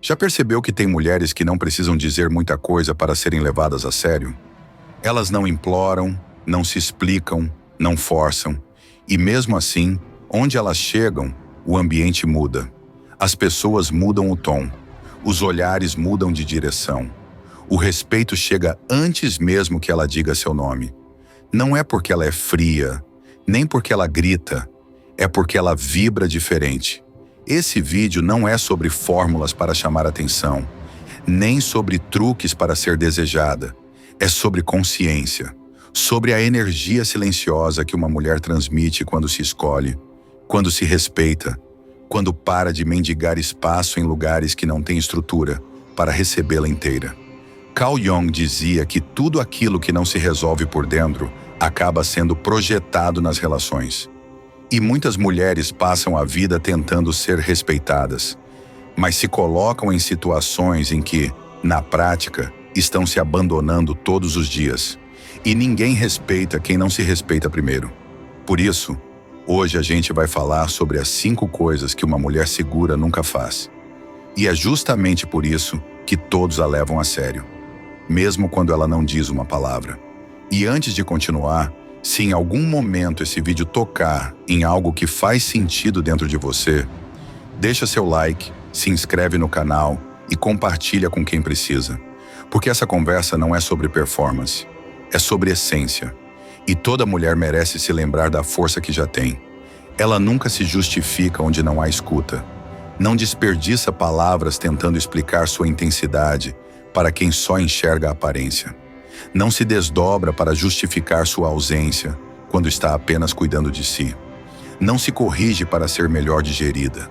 Já percebeu que tem mulheres que não precisam dizer muita coisa para serem levadas a sério? Elas não imploram, não se explicam, não forçam. E mesmo assim, onde elas chegam, o ambiente muda. As pessoas mudam o tom. Os olhares mudam de direção. O respeito chega antes mesmo que ela diga seu nome. Não é porque ela é fria, nem porque ela grita, é porque ela vibra diferente. Esse vídeo não é sobre fórmulas para chamar atenção, nem sobre truques para ser desejada. É sobre consciência, sobre a energia silenciosa que uma mulher transmite quando se escolhe, quando se respeita, quando para de mendigar espaço em lugares que não têm estrutura para recebê-la inteira. Carl Jung dizia que tudo aquilo que não se resolve por dentro acaba sendo projetado nas relações. E muitas mulheres passam a vida tentando ser respeitadas, mas se colocam em situações em que, na prática, estão se abandonando todos os dias. E ninguém respeita quem não se respeita primeiro. Por isso, hoje a gente vai falar sobre as 5 coisas que uma mulher segura nunca faz. E é justamente por isso que todos a levam a sério, mesmo quando ela não diz uma palavra. E antes de continuar, se em algum momento esse vídeo tocar em algo que faz sentido dentro de você, deixa seu like, se inscreve no canal e compartilha com quem precisa. Porque essa conversa não é sobre performance, é sobre essência. E toda mulher merece se lembrar da força que já tem. Ela nunca se justifica onde não há escuta. Não desperdiça palavras tentando explicar sua intensidade para quem só enxerga a aparência. Não se desdobra para justificar sua ausência quando está apenas cuidando de si. Não se corrige para ser melhor digerida.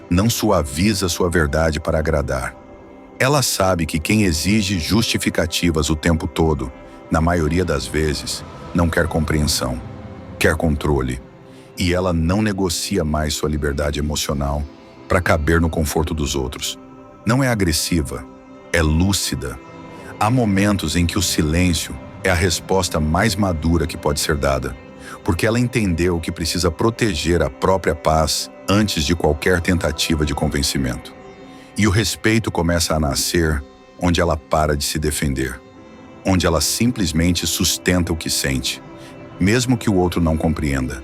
Não suaviza sua verdade para agradar. Ela sabe que quem exige justificativas o tempo todo, na maioria das vezes, não quer compreensão, quer controle. E ela não negocia mais sua liberdade emocional para caber no conforto dos outros. Não é agressiva, é lúcida. Há momentos em que o silêncio é a resposta mais madura que pode ser dada, porque ela entendeu que precisa proteger a própria paz antes de qualquer tentativa de convencimento. E o respeito começa a nascer onde ela para de se defender, onde ela simplesmente sustenta o que sente, mesmo que o outro não compreenda.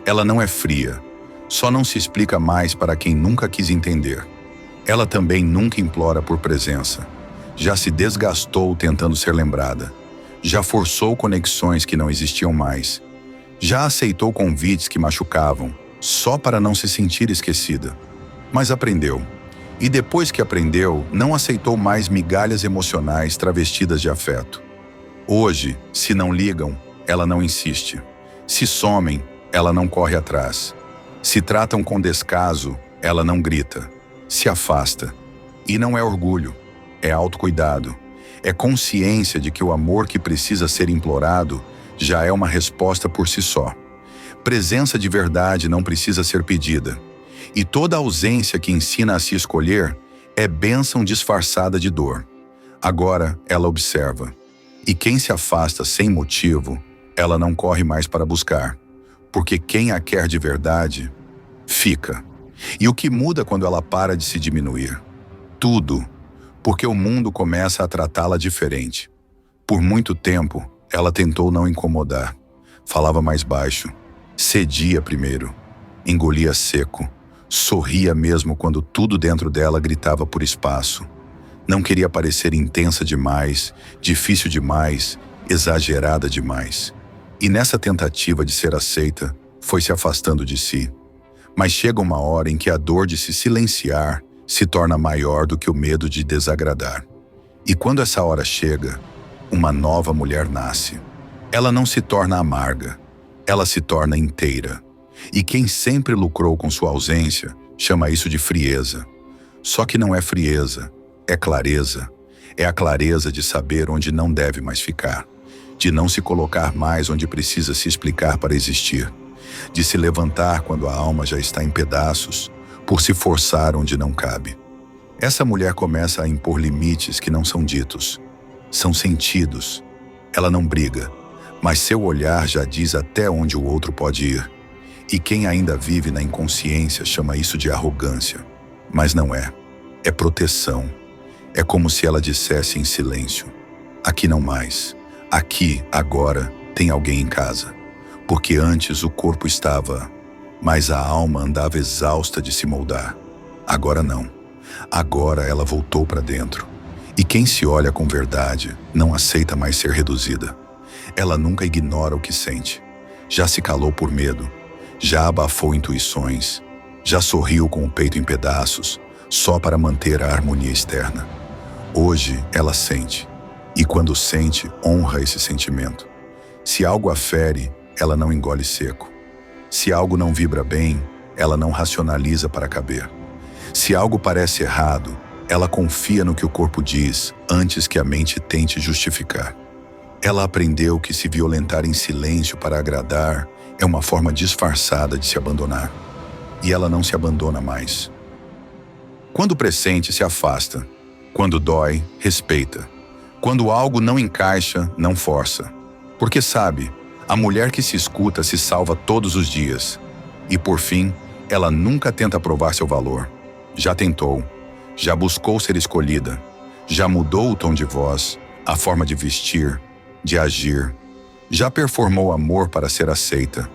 Ela não é fria, só não se explica mais para quem nunca quis entender. Ela também nunca implora por presença. Já se desgastou tentando ser lembrada. Já forçou conexões que não existiam mais. Já aceitou convites que machucavam, só para não se sentir esquecida. Mas aprendeu. E depois que aprendeu, não aceitou mais migalhas emocionais travestidas de afeto. Hoje, se não ligam, ela não insiste. Se somem, ela não corre atrás. Se tratam com descaso, ela não grita. Se afasta. E não é orgulho. É autocuidado, é consciência de que o amor que precisa ser implorado já é uma resposta por si só. Presença de verdade não precisa ser pedida. E toda ausência que ensina a se escolher é bênção disfarçada de dor. Agora ela observa. E quem se afasta sem motivo, ela não corre mais para buscar. Porque quem a quer de verdade, fica. E o que muda quando ela para de se diminuir? Tudo. Porque o mundo começa a tratá-la diferente. Por muito tempo, ela tentou não incomodar. Falava mais baixo, cedia primeiro, engolia seco, sorria mesmo quando tudo dentro dela gritava por espaço. Não queria parecer intensa demais, difícil demais, exagerada demais. E nessa tentativa de ser aceita, foi se afastando de si. Mas chega uma hora em que a dor de se silenciar se torna maior do que o medo de desagradar. E quando essa hora chega, uma nova mulher nasce. Ela não se torna amarga, ela se torna inteira. E quem sempre lucrou com sua ausência chama isso de frieza. Só que não é frieza, é clareza. É a clareza de saber onde não deve mais ficar, de não se colocar mais onde precisa se explicar para existir, de se levantar quando a alma já está em pedaços, por se forçar onde não cabe. Essa mulher começa a impor limites que não são ditos, são sentidos. Ela não briga, mas seu olhar já diz até onde o outro pode ir. E quem ainda vive na inconsciência chama isso de arrogância, mas não é. É proteção. É como se ela dissesse em silêncio: aqui não mais. Aqui, agora, tem alguém em casa. Porque antes o corpo estava, mas a alma andava exausta de se moldar. Agora não. Agora ela voltou para dentro. E quem se olha com verdade não aceita mais ser reduzida. Ela nunca ignora o que sente. Já se calou por medo. Já abafou intuições. Já sorriu com o peito em pedaços, só para manter a harmonia externa. Hoje ela sente. E quando sente, honra esse sentimento. Se algo a fere, ela não engole seco. Se algo não vibra bem, ela não racionaliza para caber. Se algo parece errado, ela confia no que o corpo diz antes que a mente tente justificar. Ela aprendeu que se violentar em silêncio para agradar é uma forma disfarçada de se abandonar. E ela não se abandona mais. Quando pressente, se afasta. Quando dói, respeita. Quando algo não encaixa, não força. Porque sabe, a mulher que se escuta se salva todos os dias. E por fim, ela nunca tenta provar seu valor. Já tentou. Já buscou ser escolhida. Já mudou o tom de voz, a forma de vestir, de agir. Já performou amor para ser aceita.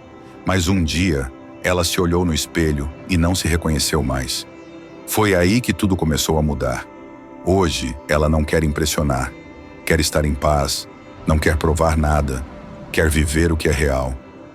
Mas um dia, ela se olhou no espelho e não se reconheceu mais. Foi aí que tudo começou a mudar. Hoje, ela não quer impressionar. Quer estar em paz. Não quer provar nada. Quer viver o que é real.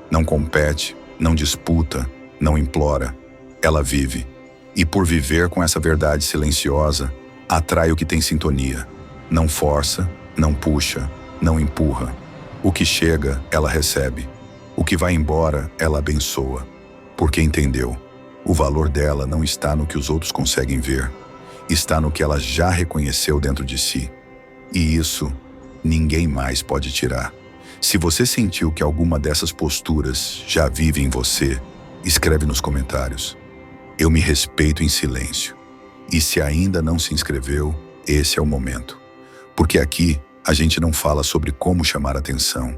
Não compete, não disputa, não implora. Ela vive. E por viver com essa verdade silenciosa, atrai o que tem sintonia. Não força, não puxa, não empurra. O que chega, ela recebe. O que vai embora, ela abençoa. Porque entendeu. O valor dela não está no que os outros conseguem ver. Está no que ela já reconheceu dentro de si. E isso, ninguém mais pode tirar. Se você sentiu que alguma dessas posturas já vive em você, escreve nos comentários. Eu me respeito em silêncio. E se ainda não se inscreveu, esse é o momento. Porque aqui a gente não fala sobre como chamar atenção.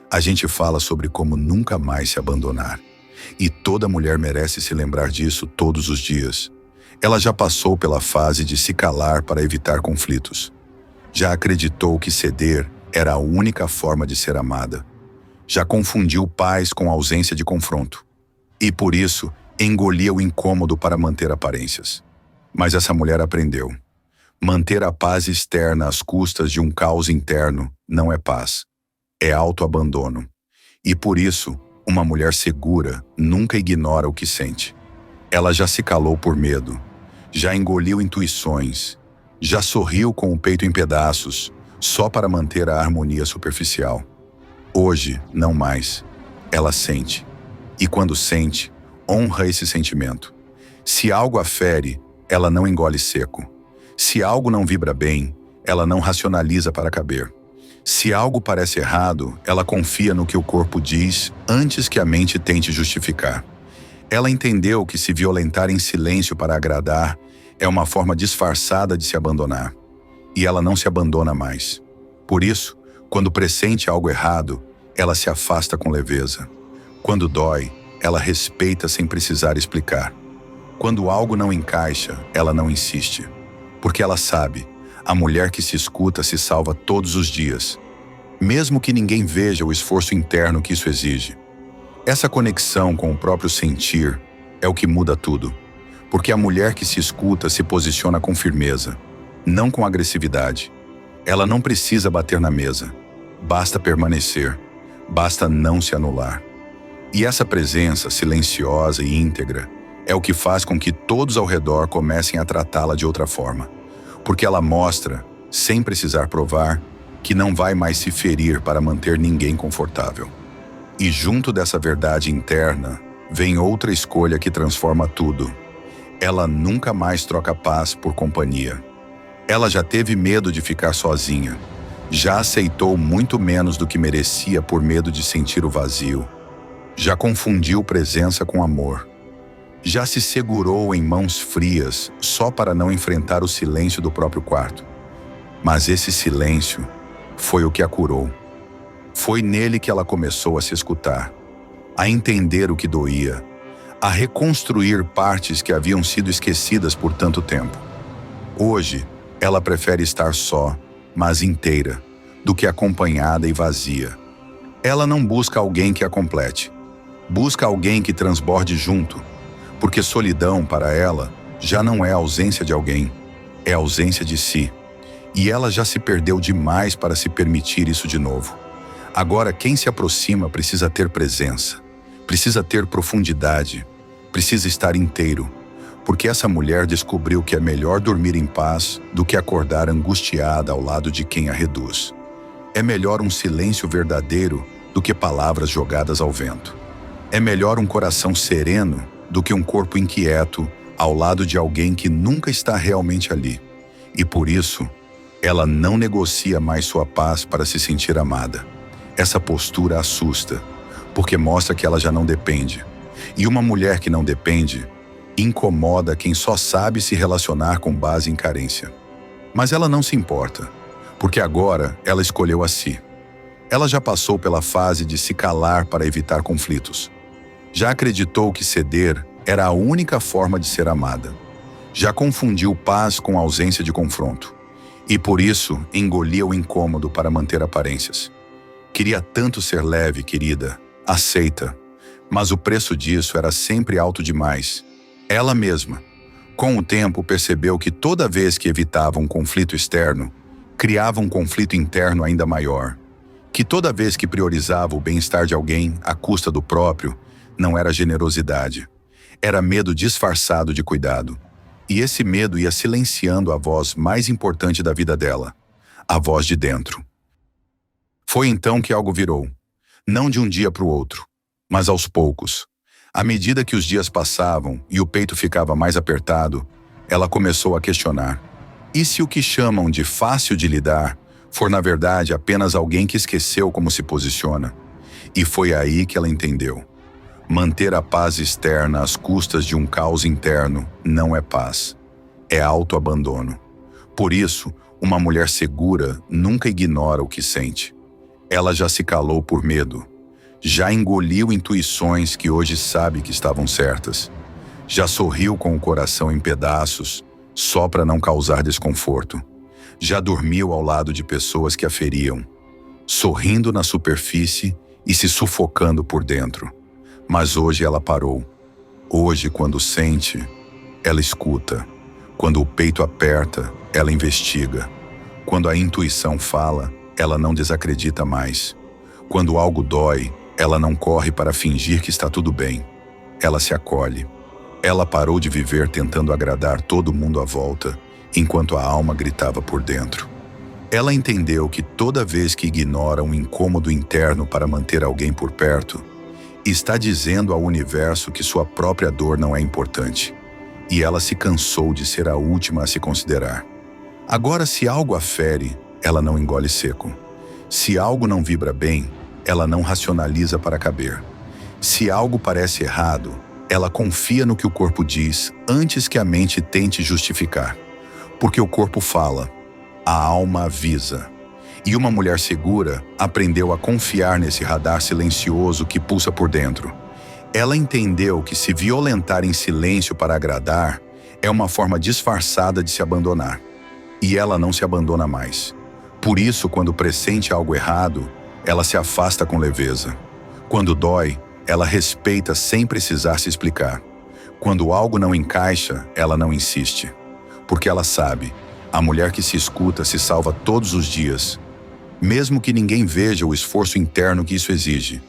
A gente fala sobre como nunca mais se abandonar. E toda mulher merece se lembrar disso todos os dias. Ela já passou pela fase de se calar para evitar conflitos. Já acreditou que ceder era a única forma de ser amada. Já confundiu paz com ausência de confronto. E por isso, engolia o incômodo para manter aparências. Mas essa mulher aprendeu. Manter a paz externa às custas de um caos interno não é paz. É autoabandono. E por isso, uma mulher segura nunca ignora o que sente. Ela já se calou por medo. Já engoliu intuições. Já sorriu com o peito em pedaços, só para manter a harmonia superficial. Hoje, não mais. Ela sente. E quando sente, honra esse sentimento. Se algo a fere, ela não engole seco. Se algo não vibra bem, ela não racionaliza para caber. Se algo parece errado, ela confia no que o corpo diz antes que a mente tente justificar. Ela entendeu que se violentar em silêncio para agradar é uma forma disfarçada de se abandonar. E ela não se abandona mais. Por isso, quando pressente algo errado, ela se afasta com leveza. Quando dói, ela respeita sem precisar explicar. Quando algo não encaixa, ela não insiste. Porque ela sabe, a mulher que se escuta se salva todos os dias, mesmo que ninguém veja o esforço interno que isso exige. Essa conexão com o próprio sentir é o que muda tudo. Porque a mulher que se escuta se posiciona com firmeza, não com agressividade. Ela não precisa bater na mesa. Basta permanecer. Basta não se anular. E essa presença silenciosa e íntegra é o que faz com que todos ao redor comecem a tratá-la de outra forma. Porque ela mostra, sem precisar provar, que não vai mais se ferir para manter ninguém confortável. E junto dessa verdade interna, vem outra escolha que transforma tudo. Ela nunca mais troca paz por companhia. Ela já teve medo de ficar sozinha. Já aceitou muito menos do que merecia por medo de sentir o vazio. Já confundiu presença com amor. Já se segurou em mãos frias só para não enfrentar o silêncio do próprio quarto. Mas esse silêncio foi o que a curou. Foi nele que ela começou a se escutar, a entender o que doía, a reconstruir partes que haviam sido esquecidas por tanto tempo. Hoje, ela prefere estar só, mas inteira, do que acompanhada e vazia. Ela não busca alguém que a complete. Busca alguém que transborde junto, porque solidão, para ela, já não é a ausência de alguém, é a ausência de si. E ela já se perdeu demais para se permitir isso de novo. Agora, quem se aproxima precisa ter presença, precisa ter profundidade, precisa estar inteiro, porque essa mulher descobriu que é melhor dormir em paz do que acordar angustiada ao lado de quem a reduz. É melhor um silêncio verdadeiro do que palavras jogadas ao vento. É melhor um coração sereno do que um corpo inquieto ao lado de alguém que nunca está realmente ali. E por isso, ela não negocia mais sua paz para se sentir amada. Essa postura assusta, porque mostra que ela já não depende. E uma mulher que não depende incomoda quem só sabe se relacionar com base em carência. Mas ela não se importa, porque agora ela escolheu a si. Ela já passou pela fase de se calar para evitar conflitos. Já acreditou que ceder era a única forma de ser amada. Já confundiu paz com ausência de confronto. E por isso engolia o incômodo para manter aparências. Queria tanto ser leve, querida, aceita. Mas o preço disso era sempre alto demais. Ela mesma, com o tempo, percebeu que toda vez que evitava um conflito externo, criava um conflito interno ainda maior. Que toda vez que priorizava o bem-estar de alguém à custa do próprio, não era generosidade. Era medo disfarçado de cuidado. E esse medo ia silenciando a voz mais importante da vida dela, a voz de dentro. Foi então que algo virou. Não de um dia para o outro, mas aos poucos. À medida que os dias passavam e o peito ficava mais apertado, ela começou a questionar. E se o que chamam de fácil de lidar for, na verdade, apenas alguém que esqueceu como se posiciona? E foi aí que ela entendeu. Manter a paz externa às custas de um caos interno não é paz. É autoabandono. Por isso, uma mulher segura nunca ignora o que sente. Ela já se calou por medo. Já engoliu intuições que hoje sabe que estavam certas. Já sorriu com o coração em pedaços, só para não causar desconforto. Já dormiu ao lado de pessoas que a feriam, sorrindo na superfície e se sufocando por dentro. Mas hoje ela parou. Hoje, quando sente, ela escuta. Quando o peito aperta, ela investiga. Quando a intuição fala, ela não desacredita mais. Quando algo dói, ela não corre para fingir que está tudo bem. Ela se acolhe. Ela parou de viver tentando agradar todo mundo à volta, enquanto a alma gritava por dentro. Ela entendeu que toda vez que ignora um incômodo interno para manter alguém por perto, está dizendo ao universo que sua própria dor não é importante. E ela se cansou de ser a última a se considerar. Agora, se algo a fere, ela não engole seco. Se algo não vibra bem, ela não racionaliza para caber. Se algo parece errado, ela confia no que o corpo diz antes que a mente tente justificar. Porque o corpo fala, a alma avisa. E uma mulher segura aprendeu a confiar nesse radar silencioso que pulsa por dentro. Ela entendeu que se violentar em silêncio para agradar é uma forma disfarçada de se abandonar. E ela não se abandona mais. Por isso, quando pressente algo errado, ela se afasta com leveza. Quando dói, ela respeita sem precisar se explicar. Quando algo não encaixa, ela não insiste. Porque ela sabe, a mulher que se escuta se salva todos os dias, mesmo que ninguém veja o esforço interno que isso exige.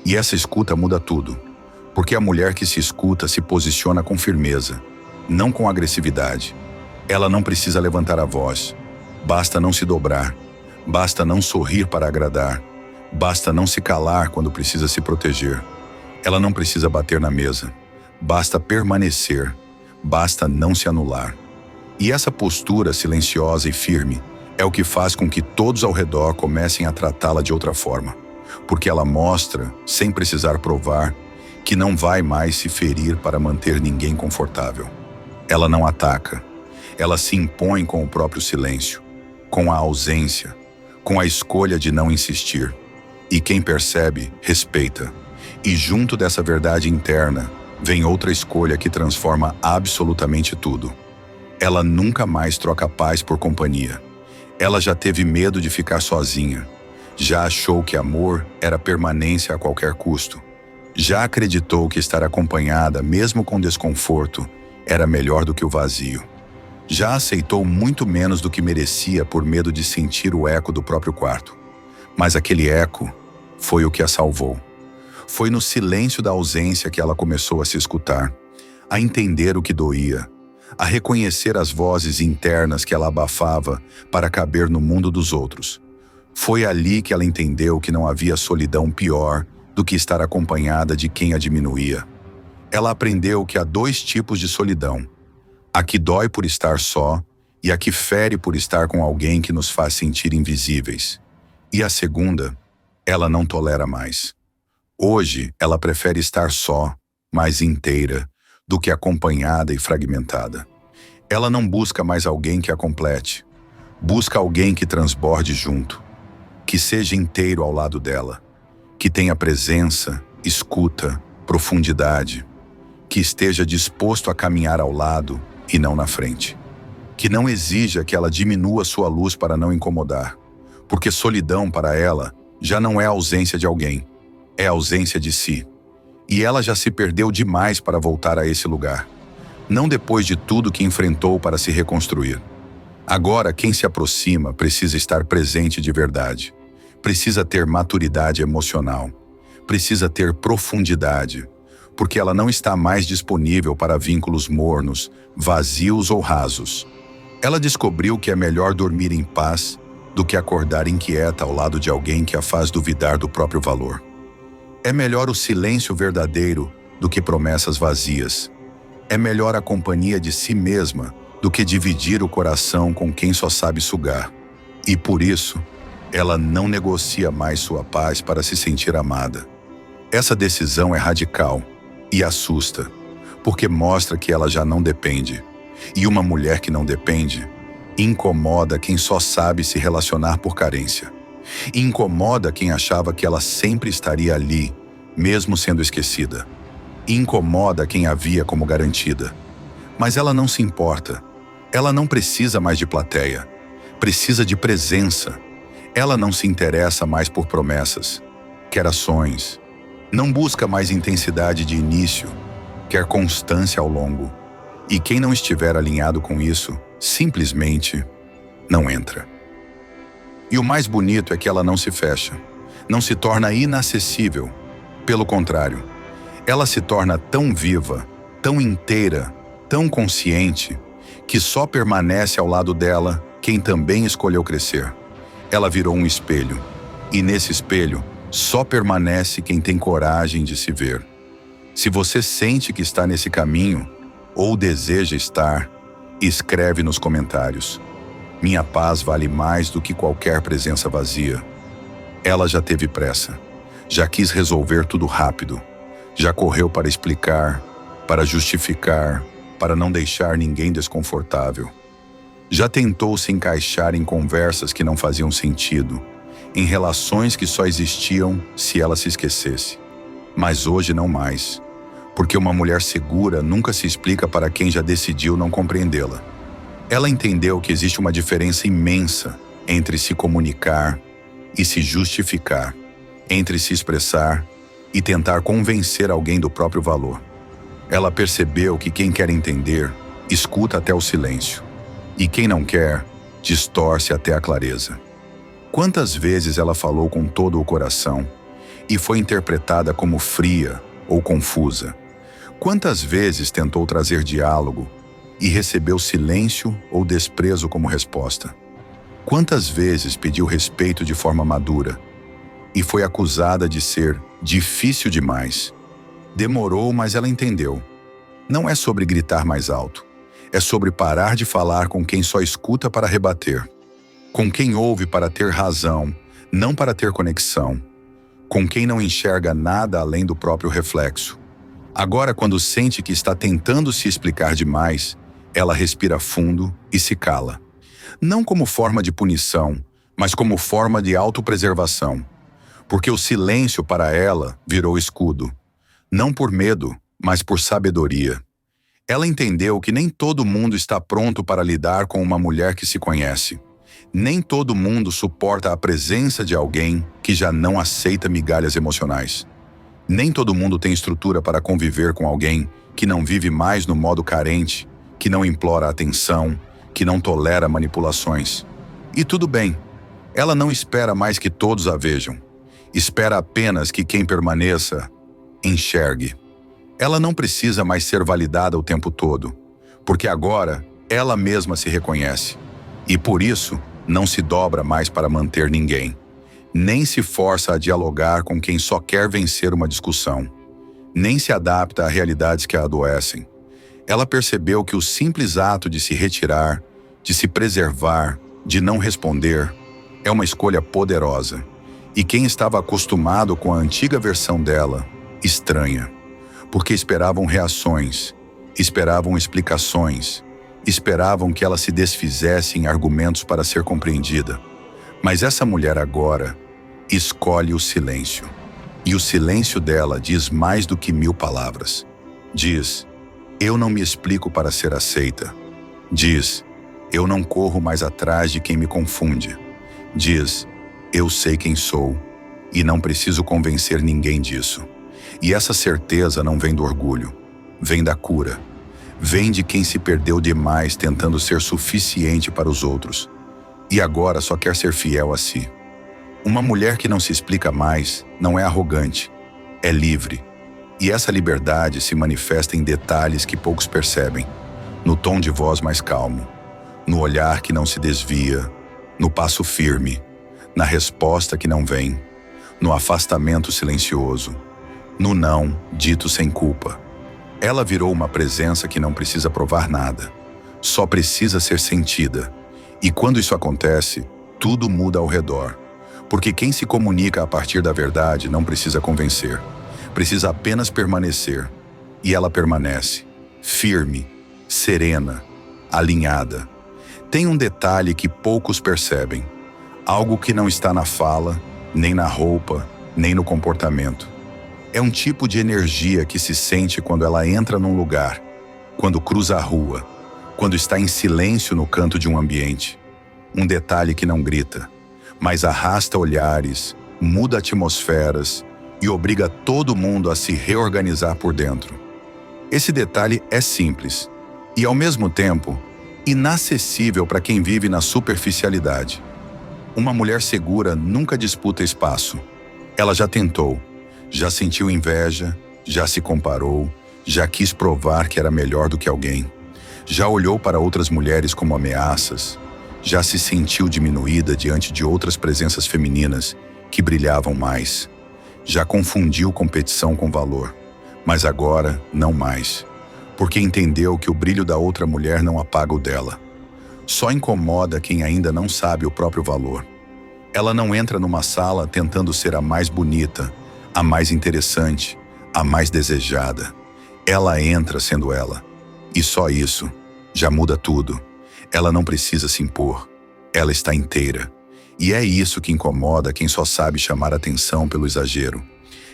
E essa escuta muda tudo. Porque a mulher que se escuta se posiciona com firmeza, não com agressividade. Ela não precisa levantar a voz. Basta não se dobrar. Basta não sorrir para agradar. Basta não se calar quando precisa se proteger. Ela não precisa bater na mesa. Basta permanecer. Basta não se anular. E essa postura silenciosa e firme é o que faz com que todos ao redor comecem a tratá-la de outra forma. Porque ela mostra, sem precisar provar, que não vai mais se ferir para manter ninguém confortável. Ela não ataca. Ela se impõe com o próprio silêncio, com a ausência, com a escolha de não insistir. E quem percebe, respeita. E junto dessa verdade interna, vem outra escolha que transforma absolutamente tudo. Ela nunca mais troca paz por companhia. Ela já teve medo de ficar sozinha. Já achou que amor era permanência a qualquer custo. Já acreditou que estar acompanhada, mesmo com desconforto, era melhor do que o vazio. Já aceitou muito menos do que merecia por medo de sentir o eco do próprio quarto. Mas aquele eco foi o que a salvou. Foi no silêncio da ausência que ela começou a se escutar, a entender o que doía, a reconhecer as vozes internas que ela abafava para caber no mundo dos outros. Foi ali que ela entendeu que não havia solidão pior do que estar acompanhada de quem a diminuía. Ela aprendeu que há dois tipos de solidão: a que dói por estar só e a que fere por estar com alguém que nos faz sentir invisíveis. E a segunda, ela não tolera mais. Hoje, ela prefere estar só, mais inteira, do que acompanhada e fragmentada. Ela não busca mais alguém que a complete. Busca alguém que transborde junto, que seja inteiro ao lado dela, que tenha presença, escuta, profundidade, que esteja disposto a caminhar ao lado e não na frente, que não exija que ela diminua sua luz para não incomodar, porque solidão para ela já não é a ausência de alguém, é a ausência de si. E ela já se perdeu demais para voltar a esse lugar, não depois de tudo que enfrentou para se reconstruir. Agora, quem se aproxima precisa estar presente de verdade, precisa ter maturidade emocional, precisa ter profundidade, porque ela não está mais disponível para vínculos mornos, vazios ou rasos. Ela descobriu que é melhor dormir em paz do que acordar inquieta ao lado de alguém que a faz duvidar do próprio valor. É melhor o silêncio verdadeiro do que promessas vazias. É melhor a companhia de si mesma do que dividir o coração com quem só sabe sugar. E por isso, ela não negocia mais sua paz para se sentir amada. Essa decisão é radical e assusta, porque mostra que ela já não depende. E uma mulher que não depende incomoda quem só sabe se relacionar por carência. Incomoda quem achava que ela sempre estaria ali, mesmo sendo esquecida. Incomoda quem a via como garantida. Mas ela não se importa. Ela não precisa mais de plateia. Precisa de presença. Ela não se interessa mais por promessas. Quer ações. Não busca mais intensidade de início. Quer constância ao longo. E quem não estiver alinhado com isso, simplesmente não entra. E o mais bonito é que ela não se fecha, não se torna inacessível. Pelo contrário, ela se torna tão viva, tão inteira, tão consciente, que só permanece ao lado dela quem também escolheu crescer. Ela virou um espelho, e nesse espelho só permanece quem tem coragem de se ver. Se você sente que está nesse caminho, ou deseja estar, escreve nos comentários. Minha paz vale mais do que qualquer presença vazia. Ela já teve pressa, já quis resolver tudo rápido, já correu para explicar, para justificar, para não deixar ninguém desconfortável. Já tentou se encaixar em conversas que não faziam sentido, em relações que só existiam se ela se esquecesse. Mas hoje não mais, porque uma mulher segura nunca se explica para quem já decidiu não compreendê-la. Ela entendeu que existe uma diferença imensa entre se comunicar e se justificar, entre se expressar e tentar convencer alguém do próprio valor. Ela percebeu que quem quer entender, escuta até o silêncio, e quem não quer, distorce até a clareza. Quantas vezes ela falou com todo o coração e foi interpretada como fria ou confusa? Quantas vezes tentou trazer diálogo e recebeu silêncio ou desprezo como resposta? Quantas vezes pediu respeito de forma madura e foi acusada de ser difícil demais? Demorou, mas ela entendeu. Não é sobre gritar mais alto. É sobre parar de falar com quem só escuta para rebater. Com quem ouve para ter razão, não para ter conexão. Com quem não enxerga nada além do próprio reflexo. Agora, quando sente que está tentando se explicar demais, ela respira fundo e se cala. Não como forma de punição, mas como forma de autopreservação. Porque o silêncio para ela virou escudo. Não por medo, mas por sabedoria. Ela entendeu que nem todo mundo está pronto para lidar com uma mulher que se conhece. Nem todo mundo suporta a presença de alguém que já não aceita migalhas emocionais. Nem todo mundo tem estrutura para conviver com alguém que não vive mais no modo carente, que não implora atenção, que não tolera manipulações. E tudo bem. Ela não espera mais que todos a vejam. Espera apenas que quem permaneça enxergue. Ela não precisa mais ser validada o tempo todo, porque agora ela mesma se reconhece. E por isso, não se dobra mais para manter ninguém. Nem se força a dialogar com quem só quer vencer uma discussão. Nem se adapta a realidades que a adoecem. Ela percebeu que o simples ato de se retirar, de se preservar, de não responder, é uma escolha poderosa. E quem estava acostumado com a antiga versão dela, estranha. Porque esperavam reações, esperavam explicações, esperavam que ela se desfizesse em argumentos para ser compreendida. Mas essa mulher agora escolhe o silêncio. E o silêncio dela diz mais do que 1000 palavras. Diz, eu não me explico para ser aceita. Diz, eu não corro mais atrás de quem me confunde. Diz, eu sei quem sou e não preciso convencer ninguém disso. E essa certeza não vem do orgulho, vem da cura. Vem de quem se perdeu demais tentando ser suficiente para os outros. E agora só quer ser fiel a si. Uma mulher que não se explica mais não é arrogante, é livre. E essa liberdade se manifesta em detalhes que poucos percebem. No tom de voz mais calmo, no olhar que não se desvia, no passo firme, na resposta que não vem, no afastamento silencioso, no não dito sem culpa. Ela virou uma presença que não precisa provar nada, só precisa ser sentida. E quando isso acontece, tudo muda ao redor. Porque quem se comunica a partir da verdade não precisa convencer, precisa apenas permanecer. E ela permanece, firme, serena, alinhada. Tem um detalhe que poucos percebem, algo que não está na fala, nem na roupa, nem no comportamento. É um tipo de energia que se sente quando ela entra num lugar, quando cruza a rua, quando está em silêncio no canto de um ambiente. Um detalhe que não grita, mas arrasta olhares, muda atmosferas e obriga todo mundo a se reorganizar por dentro. Esse detalhe é simples e, ao mesmo tempo, inacessível para quem vive na superficialidade. Uma mulher segura nunca disputa espaço. Ela já tentou. Já sentiu inveja, já se comparou, já quis provar que era melhor do que alguém. Já olhou para outras mulheres como ameaças, já se sentiu diminuída diante de outras presenças femininas que brilhavam mais. Já confundiu competição com valor, mas agora não mais, porque entendeu que o brilho da outra mulher não apaga o dela. Só incomoda quem ainda não sabe o próprio valor. Ela não entra numa sala tentando ser a mais bonita, a mais interessante, a mais desejada. Ela entra sendo ela. E só isso já muda tudo. Ela não precisa se impor. Ela está inteira. E é isso que incomoda quem só sabe chamar atenção pelo exagero.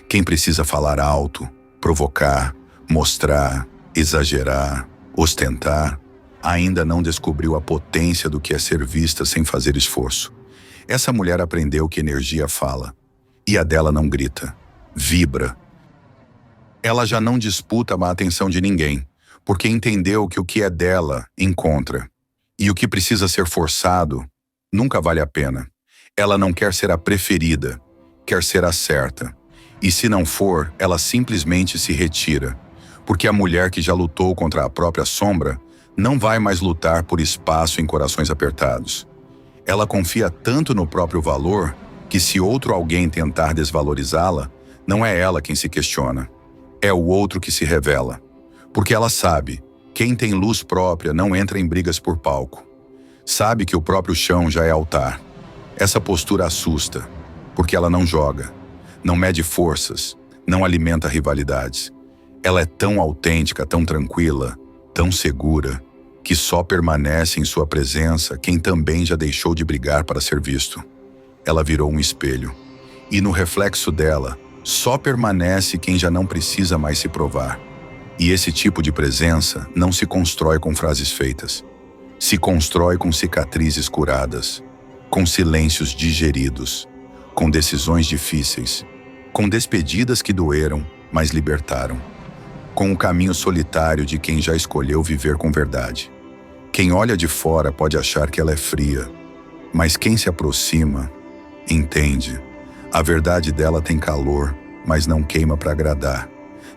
Quem precisa falar alto, provocar, mostrar, exagerar, ostentar, ainda não descobriu a potência do que é ser vista sem fazer esforço. Essa mulher aprendeu que energia fala. E a dela não grita. Vibra. Ela já não disputa a atenção de ninguém, porque entendeu que o que é dela encontra. E o que precisa ser forçado nunca vale a pena. Ela não quer ser a preferida, quer ser a certa. E se não for, ela simplesmente se retira, porque a mulher que já lutou contra a própria sombra não vai mais lutar por espaço em corações apertados. Ela confia tanto no próprio valor que, se outro alguém tentar desvalorizá-la, não é ela quem se questiona, é o outro que se revela. Porque ela sabe, quem tem luz própria não entra em brigas por palco. Sabe que o próprio chão já é altar. Essa postura assusta, porque ela não joga, não mede forças, não alimenta rivalidades. Ela é tão autêntica, tão tranquila, tão segura, que só permanece em sua presença quem também já deixou de brigar para ser visto. Ela virou um espelho, e no reflexo dela, só permanece quem já não precisa mais se provar. E esse tipo de presença não se constrói com frases feitas. Se constrói com cicatrizes curadas, com silêncios digeridos, com decisões difíceis, com despedidas que doeram, mas libertaram, com o caminho solitário de quem já escolheu viver com verdade. Quem olha de fora pode achar que ela é fria, mas quem se aproxima, entende. A verdade dela tem calor, mas não queima para agradar.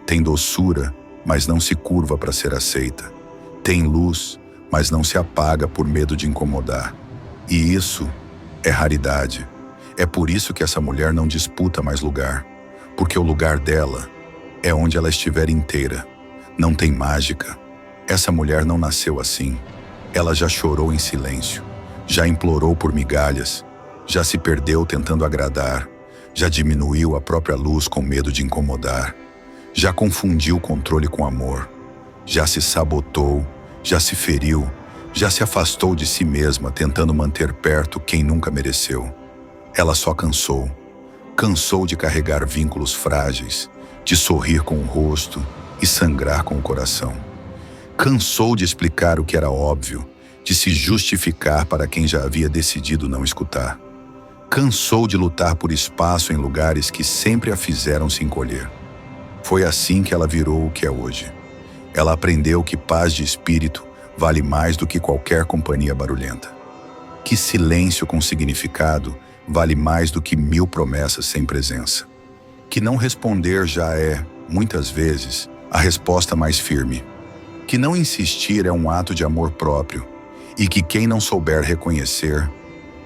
Tem doçura, mas não se curva para ser aceita. Tem luz, mas não se apaga por medo de incomodar. E isso é raridade. É por isso que essa mulher não disputa mais lugar, porque o lugar dela é onde ela estiver inteira. Não tem mágica. Essa mulher não nasceu assim. Ela já chorou em silêncio, já implorou por migalhas, já se perdeu tentando agradar, já diminuiu a própria luz com medo de incomodar, já confundiu controle com amor, já se sabotou, já se feriu, já se afastou de si mesma tentando manter perto quem nunca mereceu. Ela só cansou. Cansou de carregar vínculos frágeis, de sorrir com o rosto e sangrar com o coração. Cansou de explicar o que era óbvio, de se justificar para quem já havia decidido não escutar. Cansou de lutar por espaço em lugares que sempre a fizeram se encolher. Foi assim que ela virou o que é hoje. Ela aprendeu que paz de espírito vale mais do que qualquer companhia barulhenta. Que silêncio com significado vale mais do que 1000 promessas sem presença. Que não responder já é, muitas vezes, a resposta mais firme. Que não insistir é um ato de amor próprio e que quem não souber reconhecer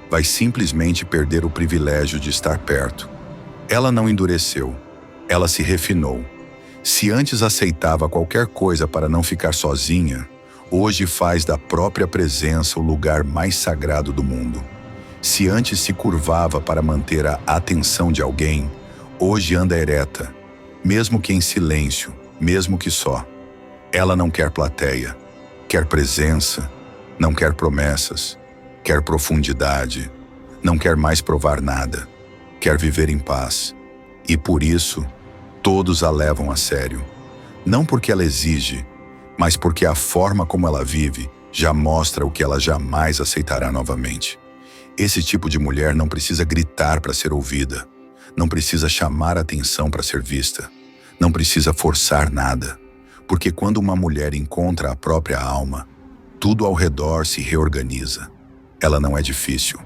vai simplesmente perder o privilégio de estar perto. Ela não endureceu, ela se refinou. Se antes aceitava qualquer coisa para não ficar sozinha, hoje faz da própria presença o lugar mais sagrado do mundo. Se antes se curvava para manter a atenção de alguém, hoje anda ereta, mesmo que em silêncio, mesmo que só. Ela não quer plateia, quer presença, não quer promessas, quer profundidade, não quer mais provar nada, quer viver em paz. E por isso, todos a levam a sério. Não porque ela exige, mas porque a forma como ela vive já mostra o que ela jamais aceitará novamente. Esse tipo de mulher não precisa gritar para ser ouvida, não precisa chamar atenção para ser vista, não precisa forçar nada. Porque quando uma mulher encontra a própria alma, tudo ao redor se reorganiza. Ela não é difícil,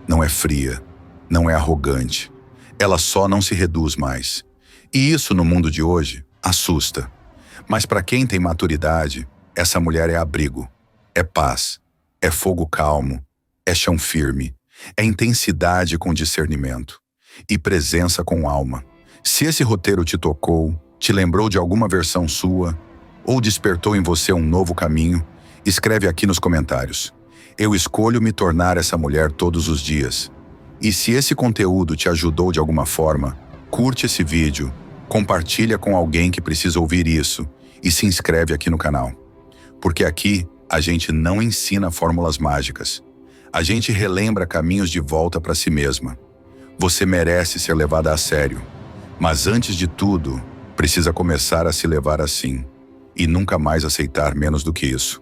não é fria, não é arrogante. Ela só não se reduz mais. E isso, no mundo de hoje, assusta. Mas para quem tem maturidade, essa mulher é abrigo, é paz, é fogo calmo, é chão firme, é intensidade com discernimento e presença com alma. Se esse roteiro te tocou, te lembrou de alguma versão sua, ou despertou em você um novo caminho, escreve aqui nos comentários. Eu escolho me tornar essa mulher todos os dias. E se esse conteúdo te ajudou de alguma forma, curte esse vídeo, compartilha com alguém que precisa ouvir isso e se inscreve aqui no canal. Porque aqui a gente não ensina fórmulas mágicas. A gente relembra caminhos de volta para si mesma. Você merece ser levada a sério. Mas antes de tudo, precisa começar a se levar assim. E nunca mais aceitar menos do que isso.